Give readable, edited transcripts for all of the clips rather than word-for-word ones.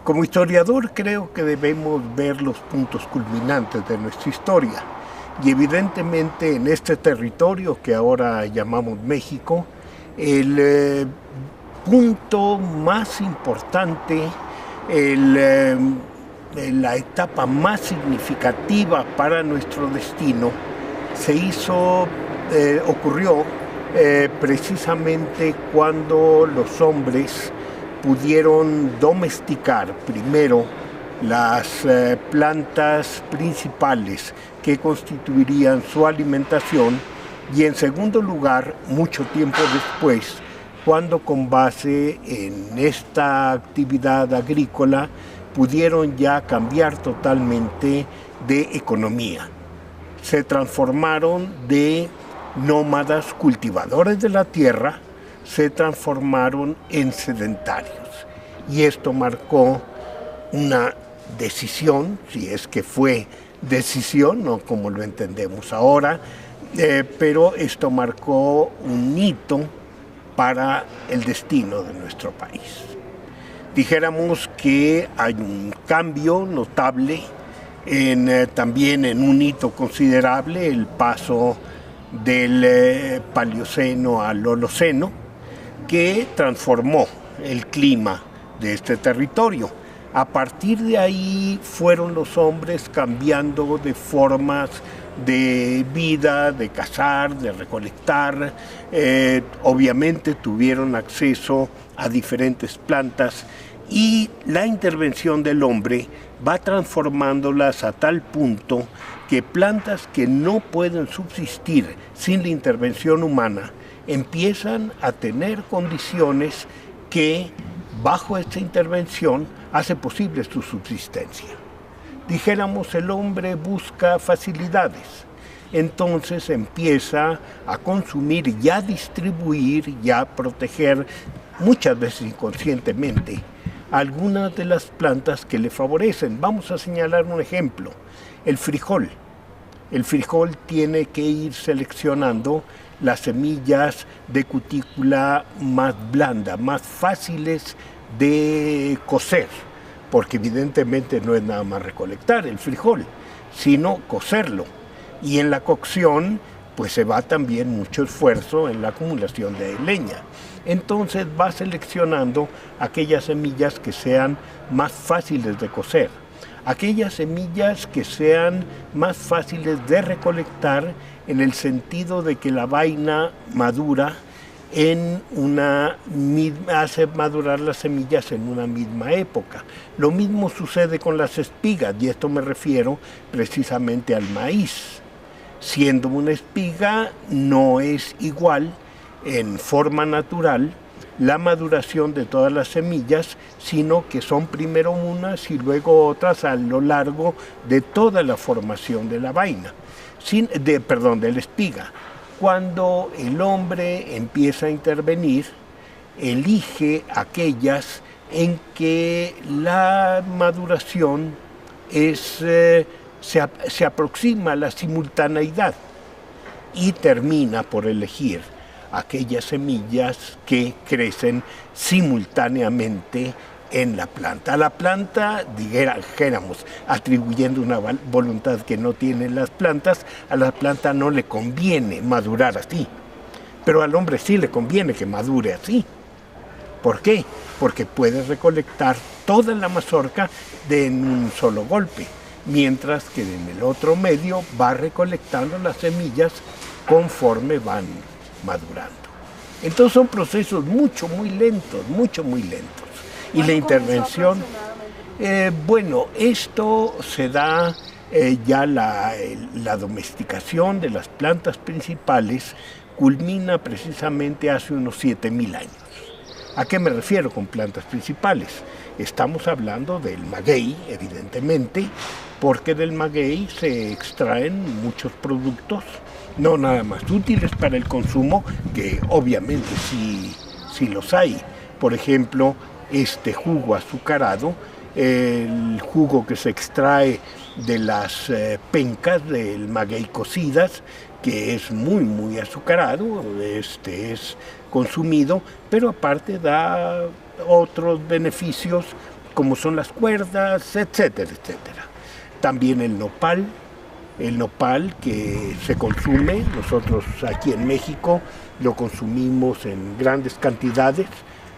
Como historiador creo que debemos ver los puntos culminantes de nuestra historia y evidentemente en este territorio que ahora llamamos México, el punto más importante, la etapa más significativa para nuestro destino ocurrió precisamente cuando los hombres pudieron domesticar primero las plantas principales que constituirían su alimentación y en segundo lugar, mucho tiempo después, cuando con base en esta actividad agrícola pudieron ya cambiar totalmente de economía. Se transformaron de nómadas cultivadores de la tierra, se transformaron en sedentarios. Y esto marcó una decisión, si es que fue decisión, no como lo entendemos ahora, pero esto marcó un hito para el destino de nuestro país. Dijéramos que hay un cambio notable, también en un hito considerable, el paso del Paleoceno al Holoceno, que transformó el clima de este territorio. A partir de ahí fueron los hombres cambiando de formas de vida, de cazar, de recolectar. Obviamente tuvieron acceso a diferentes plantas y la intervención del hombre va transformándolas a tal punto que plantas que no pueden subsistir sin la intervención humana empiezan a tener condiciones que bajo esta intervención hace posible su subsistencia. Dijéramos, el hombre busca facilidades, entonces empieza a consumir y a distribuir y a proteger, muchas veces inconscientemente, algunas de las plantas que le favorecen. Vamos a señalar un ejemplo, el frijol. El frijol tiene que ir seleccionando las semillas de cutícula más blanda, más fáciles de cocer, porque evidentemente no es nada más recolectar el frijol, sino cocerlo. Y en la cocción, pues se va también mucho esfuerzo en la acumulación de leña. Entonces va seleccionando aquellas semillas que sean más fáciles de cocer, aquellas semillas que sean más fáciles de recolectar en el sentido de que la vaina madura hace madurar las semillas en una misma época. Lo mismo sucede con las espigas, y esto me refiero precisamente al maíz. Siendo una espiga, no es igual en forma natural la maduración de todas las semillas, sino que son primero unas y luego otras a lo largo de toda la formación de la vaina, de la espiga. Cuando el hombre empieza a intervenir, elige aquellas en que la maduración se aproxima a la simultaneidad y termina por elegir aquellas semillas que crecen simultáneamente en la planta. A la planta, dijéramos, atribuyendo una voluntad que no tienen las plantas, a la planta no le conviene madurar así, pero al hombre sí le conviene que madure así. ¿Por qué? Porque puede recolectar toda la mazorca en un solo golpe, mientras que en el otro medio va recolectando las semillas conforme van madurando. Entonces son procesos muy lentos. Y la intervención, bueno, esto se da ya la domesticación de las plantas principales culmina precisamente hace unos 7.000 años. ¿A qué me refiero con plantas principales? Estamos hablando del maguey, evidentemente, porque del maguey se extraen muchos productos, no nada más útiles para el consumo, que obviamente sí los hay. Por ejemplo, este jugo azucarado, el jugo que se extrae de las pencas del maguey cocidas, que es muy azucarado, es consumido, pero aparte da otros beneficios como son las cuerdas, etcétera, etcétera. También el nopal que se consume, nosotros aquí en México lo consumimos en grandes cantidades,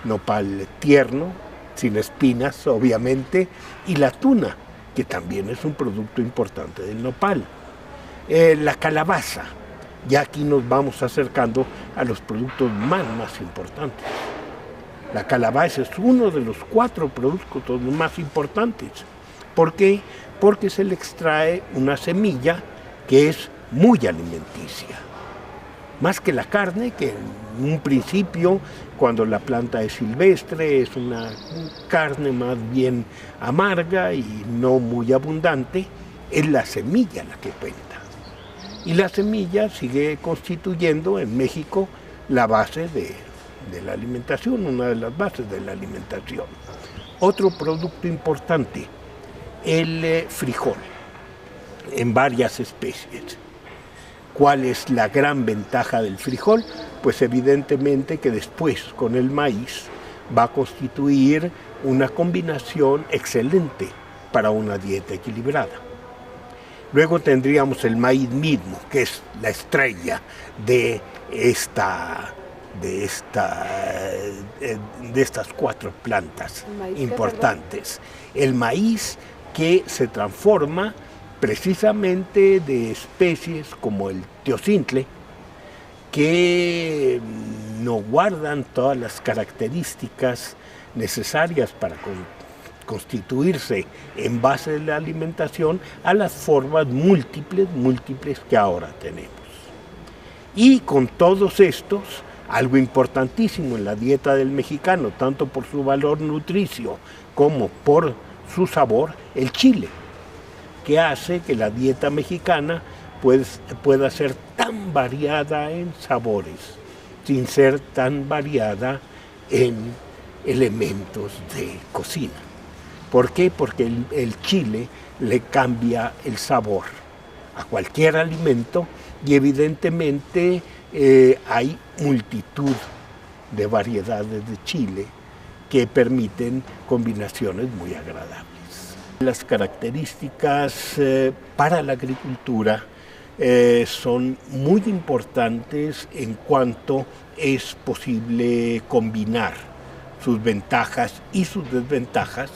nopal tierno, sin espinas obviamente, y la tuna, que también es un producto importante del nopal. La calabaza, ya aquí nos vamos acercando a los productos más importantes. La calabaza es uno de los 4 productos más importantes. ¿Por qué? Porque se le extrae una semilla que es muy alimenticia. Más que la carne, que en un principio, cuando la planta es silvestre, es una carne más bien amarga y no muy abundante, es la semilla la que cuenta. Y la semilla sigue constituyendo en México la base de la alimentación, una de las bases de la alimentación. Otro producto importante, el frijol, en varias especies. ¿Cuál es la gran ventaja del frijol? Pues evidentemente que después con el maíz va a constituir una combinación excelente para una dieta equilibrada. Luego tendríamos el maíz mismo, que es la estrella de estas 4 plantas importantes. El maíz que se transforma precisamente de especies como el teocintle, que no guardan todas las características necesarias para constituirse en base de la alimentación a las formas múltiples que ahora tenemos. Y con todos estos, algo importantísimo en la dieta del mexicano, tanto por su valor nutricio como por su sabor, el chile, que hace que la dieta mexicana pueda ser tan variada en sabores, sin ser tan variada en elementos de cocina. ¿Por qué? Porque el chile le cambia el sabor a cualquier alimento y evidentemente hay multitud de variedades de chile que permiten combinaciones muy agradables. Las características para la agricultura son muy importantes en cuanto es posible combinar sus ventajas y sus desventajas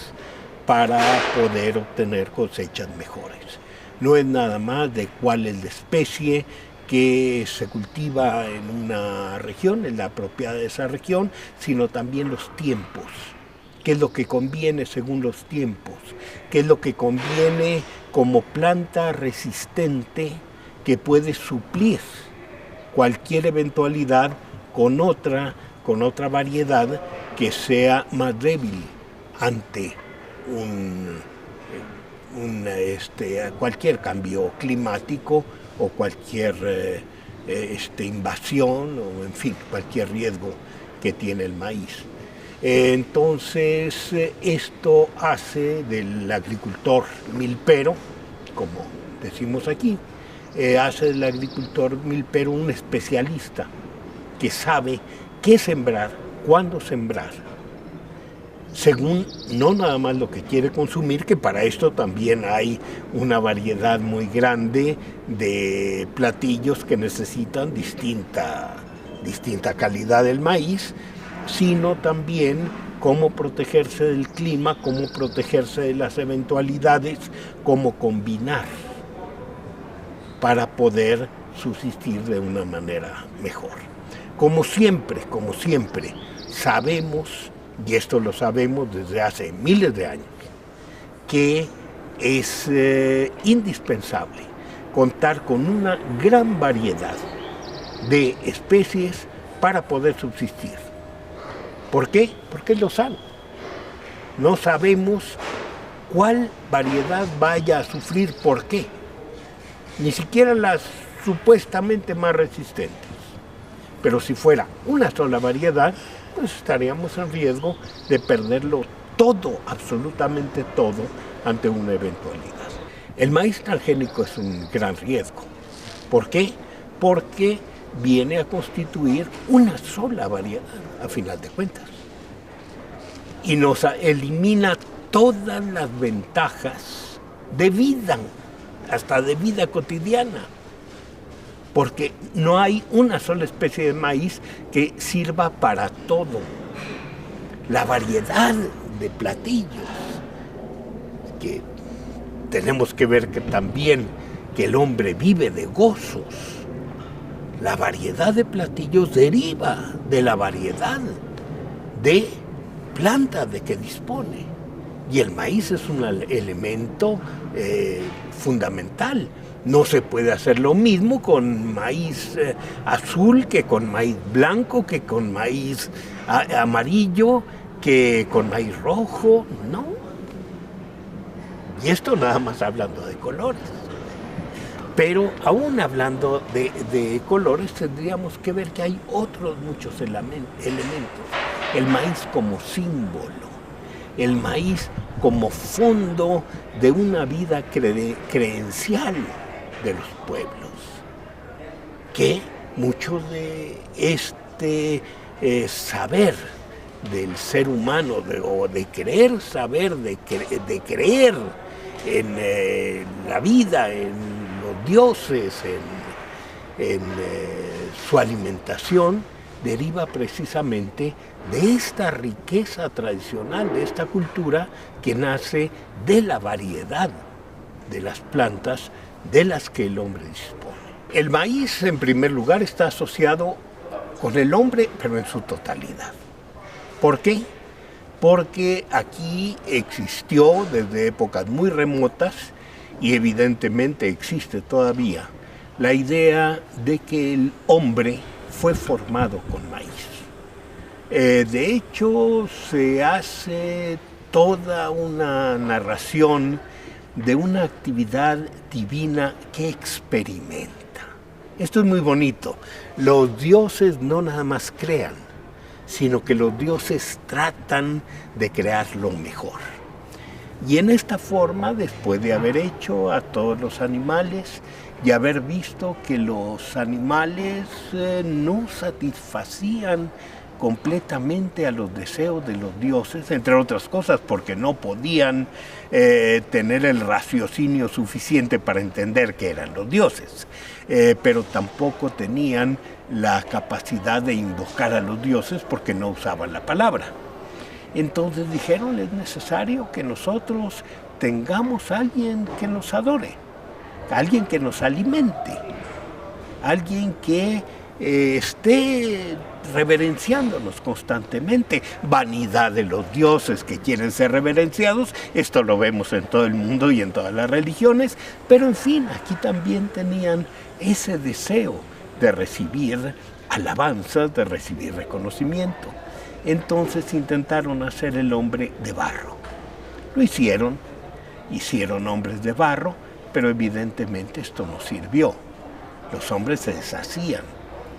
para poder obtener cosechas mejores. No es nada más de cuál es la especie que se cultiva en una región, en la apropiada de esa región, sino también los tiempos. ¿Qué es lo que conviene según los tiempos? ¿Qué es lo que conviene como planta resistente que puede suplir cualquier eventualidad con otra variedad que sea más débil ante cualquier cambio climático o cualquier invasión o en fin, cualquier riesgo que tiene el maíz? Entonces esto hace del agricultor milpero, como decimos aquí, hace del agricultor milpero un especialista que sabe qué sembrar, cuándo sembrar, según no nada más lo que quiere consumir, que para esto también hay una variedad muy grande de platillos que necesitan distinta calidad del maíz, sino también cómo protegerse del clima, cómo protegerse de las eventualidades, cómo combinar para poder subsistir de una manera mejor. Como siempre, sabemos, y esto lo sabemos desde hace miles de años, que es indispensable contar con una gran variedad de especies para poder subsistir. ¿Por qué? Porque es lo sano. No sabemos cuál variedad vaya a sufrir por qué. Ni siquiera las supuestamente más resistentes. Pero si fuera una sola variedad, pues estaríamos en riesgo de perderlo todo, absolutamente todo, ante una eventualidad. El maíz transgénico es un gran riesgo. ¿Por qué? Porque viene a constituir una sola variedad, a final de cuentas. Y nos elimina todas las ventajas de vida, hasta de vida cotidiana, porque no hay una sola especie de maíz que sirva para todo. La variedad de platillos, que tenemos que ver que también que el hombre vive de gozos. La variedad de platillos deriva de la variedad de plantas de que dispone. Y el maíz es un elemento fundamental. No se puede hacer lo mismo con maíz azul que con maíz blanco, que con maíz amarillo, que con maíz rojo, no. Y esto nada más hablando de colores. Pero aún hablando de colores, tendríamos que ver que hay otros muchos elementos. El maíz como símbolo, el maíz como fondo de una vida creencial de los pueblos, que mucho de este saber del ser humano, o de querer saber, de creer en la vida, en los dioses, en su alimentación, deriva precisamente de esta riqueza tradicional, de esta cultura que nace de la variedad de las plantas de las que el hombre dispone. El maíz, en primer lugar, está asociado con el hombre, pero en su totalidad. ¿Por qué? Porque aquí existió desde épocas muy remotas, y evidentemente existe todavía, la idea de que el hombre fue formado con maíz. De hecho, se hace toda una narración de una actividad divina que experimenta. Esto es muy bonito. Los dioses no nada más crean, sino que los dioses tratan de crear lo mejor. Y en esta forma, después de haber hecho a todos los animales y haber visto que los animales no satisfacían completamente a los deseos de los dioses, entre otras cosas porque no podían tener el raciocinio suficiente para entender que eran los dioses, pero tampoco tenían la capacidad de invocar a los dioses porque no usaban la palabra. Entonces dijeron, es necesario que nosotros tengamos a alguien que nos adore, alguien que nos alimente, alguien que esté reverenciándonos constantemente. Vanidad de los dioses que quieren ser reverenciados, esto lo vemos en todo el mundo y en todas las religiones, pero en fin, aquí también tenían ese deseo de recibir alabanzas, de recibir reconocimiento. Entonces intentaron hacer el hombre de barro. Lo hicieron hombres de barro, pero evidentemente esto no sirvió. Los hombres se deshacían,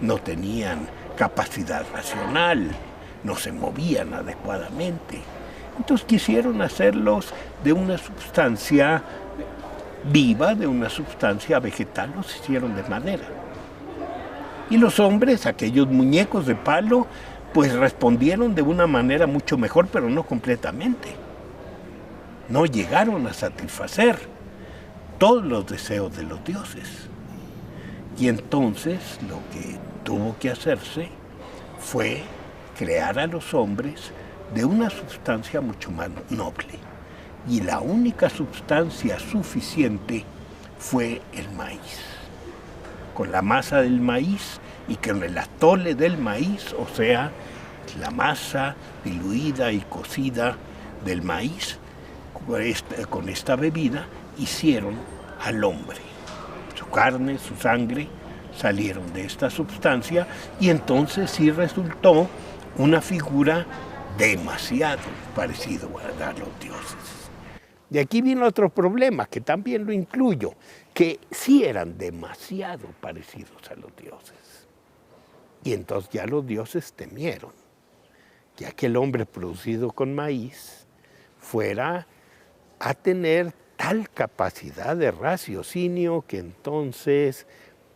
no tenían capacidad racional, no se movían adecuadamente. Entonces quisieron hacerlos de una sustancia viva, de una sustancia vegetal, los hicieron de madera. Y los hombres, aquellos muñecos de palo, pues respondieron de una manera mucho mejor, pero no completamente. No llegaron a satisfacer todos los deseos de los dioses. Y entonces lo que tuvo que hacerse fue crear a los hombres de una sustancia mucho más noble. Y la única sustancia suficiente fue el maíz. Con la masa del maíz y con el atole del maíz, o sea, la masa diluida y cocida del maíz, con esta bebida hicieron al hombre. Su carne, su sangre salieron de esta sustancia y entonces sí resultó una figura demasiado parecida a los dioses. De aquí viene otro problema, que también lo incluyo, que sí eran demasiado parecidos a los dioses. Y entonces ya los dioses temieron que aquel hombre producido con maíz fuera a tener tal capacidad de raciocinio que entonces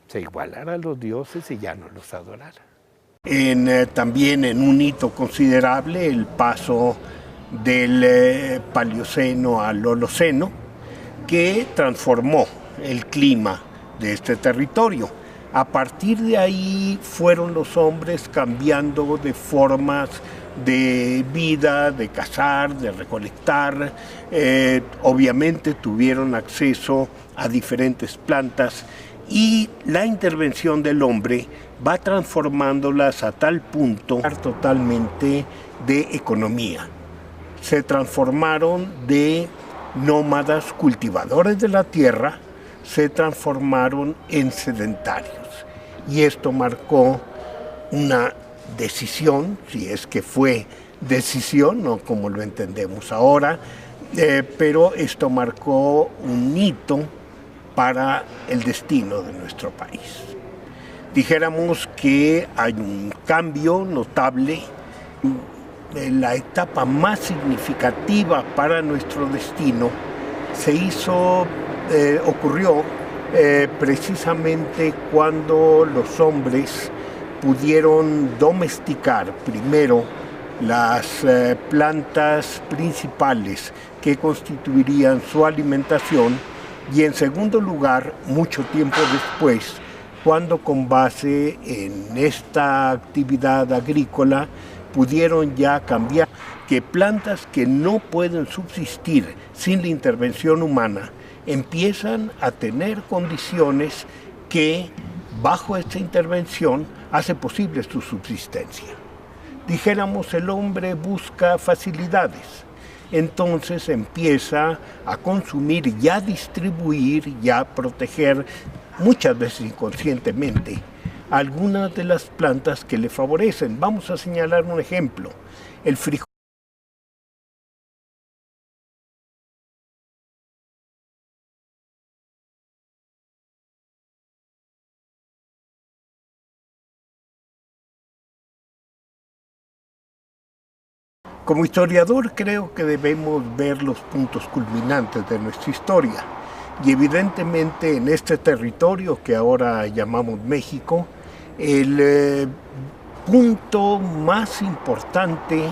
se igualara a los dioses y ya no los adorara. También en un hito considerable, el paso del Paleoceno al Holoceno, que transformó el clima de este territorio. A partir de ahí fueron los hombres cambiando de formas de vida, de cazar, de recolectar. Obviamente tuvieron acceso a diferentes plantas y la intervención del hombre va transformándolas a tal punto totalmente de economía. Se transformaron de nómadas cultivadores de la tierra, se transformaron en sedentarios. Y esto marcó una decisión, si es que fue decisión, no como lo entendemos ahora, pero esto marcó un hito para el destino de nuestro país. Dijéramos que hay un cambio notable. La etapa más significativa para nuestro destino ocurrió precisamente cuando los hombres pudieron domesticar primero las plantas principales que constituirían su alimentación y en segundo lugar, mucho tiempo después, cuando con base en esta actividad agrícola pudieron ya cambiar que plantas que no pueden subsistir sin la intervención humana empiezan a tener condiciones que bajo esta intervención hace posible su subsistencia. Dijéramos, el hombre busca facilidades, entonces empieza a consumir y a distribuir y a proteger, muchas veces inconscientemente, algunas de las plantas que le favorecen. Vamos a señalar un ejemplo: el frijol. Como historiador creo que debemos ver los puntos culminantes de nuestra historia y evidentemente en este territorio que ahora llamamos México, el punto más importante,